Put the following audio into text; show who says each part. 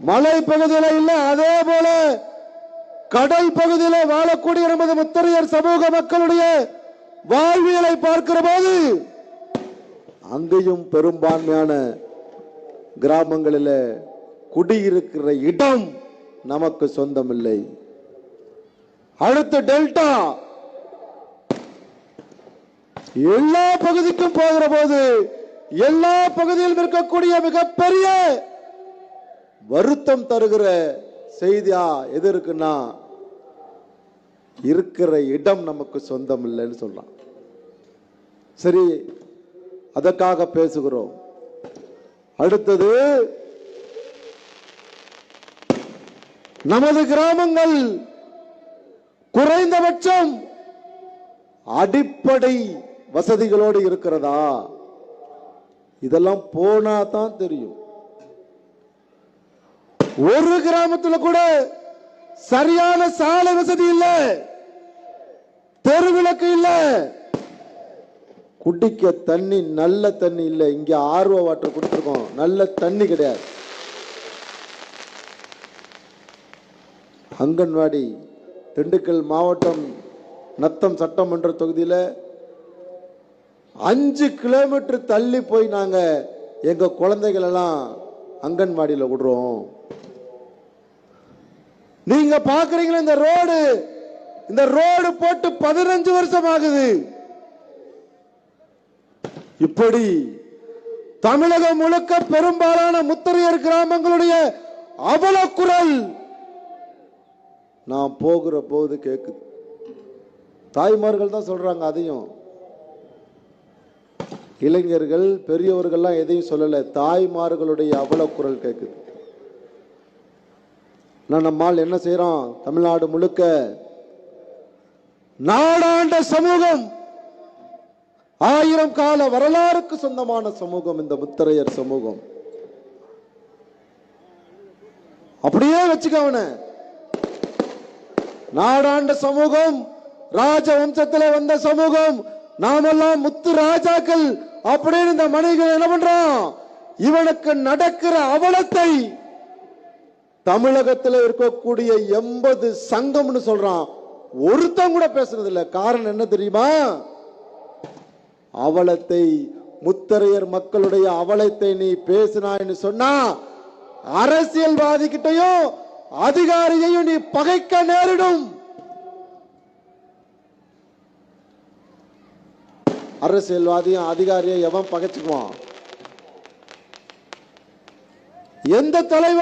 Speaker 1: மலை பகுதியில் இல்ல, அதே போல கடல் பகுதியில் வாழக்கூடிய நமது முத்தரையர் சமூக மக்களுடைய வாழ்வியலை பார்க்கிற போது அங்கேயும் பெரும்பான்மையான கிராமங்களில் குடியிருக்கிற இடம் நமக்கு சொந்தமில்லை. அடுத்து டெல்டா எல்லா பகுதிக்கும் போகிற போது எல்லா பகுதியிலும் இருக்கக்கூடிய மிகப்பெரிய வருத்தம் தருகிற செய்தியா எது இருக்குன்னா, இருக்கிற இடம் நமக்கு சொந்தம் இல்லைன்னு சொல்றான். சரி, அதற்காக பேசுகிறோம். அடுத்தது, நமது கிராமங்கள் குறைந்தபட்சம் அடிப்படை வசதிகளோடு இருக்கிறதா? இதெல்லாம் போனா தான் தெரியும். ஒரு கிராமத்தில் கூட சரியான சாலை வசதி இல்ல, தெருவிளக்கு இல்ல, குடிக்க தண்ணி நல்ல தண்ணி இல்ல. இங்க ஆர்வ வாட்டர் கொடுத்திருக்கோம், நல்ல தண்ணி கிடையாது. அங்கன்வாடி திண்டுக்கல் மாவட்டம் நத்தம் சட்டமன்ற தொகுதியில் 5 கிலோமீட்டர் தள்ளி போய் நாங்க எங்க குழந்தைகள் எல்லாம் அங்கன்வாடியில் விடுறோம். நீங்க பாக்குறீங்களா இந்த ரோடு போட்டு 15 வருஷம் ஆகுது. இப்படி தமிழகம் முழுக்க பெரும்பாலான முத்தரையர் கிராமங்களுடைய அவலக்குரல் நான் போகிற போது கேக்குது. தாய்மார்கள் தான் சொல்றாங்க. அதையும் இளைஞர்கள் பெரியவர்கள்லாம் எதையும் சொல்லல, தாய்மார்களுடைய அவலக்குரல் கேக்குது. நம்மால் என்ன செய்யறோம்? தமிழ்நாடு முழுக்க நாடாண்ட சமூகம், 1000 கால வரலாறுக்கு சொந்தமான சமூகம் இந்த முத்தரையர் சமூகம். அப்படியே வச்சுக்கவன நாடாண்ட சமூகம், ராஜ வம்சத்தில் வந்த சமூகம், நாமெல்லாம் முத்து ராஜாக்கள் அப்படின்னு இந்த மனிதர்கள் என்ன பண்றோம்? இவனுக்கு நடக்கிற அவலத்தை தமிழகத்தில் இருக்கக்கூடிய 80 சங்கம்னு சொல்றான், ஒருத்தன் கூட பேசுறது இல்ல. காரணம் என்ன தெரியுமா? அவலத்தை, முத்தரையர் மக்களுடைய அவலத்தை நீ பேசினான்னு சொன்னா அரசியல்வாதி கிட்டையும் அதிகாரியையும் நீ பகைக்க நேரிடும். அரசியல்வாதியும் அதிகாரியை எவன் பகைச்சுக்குவான்? எந்த தலைவர்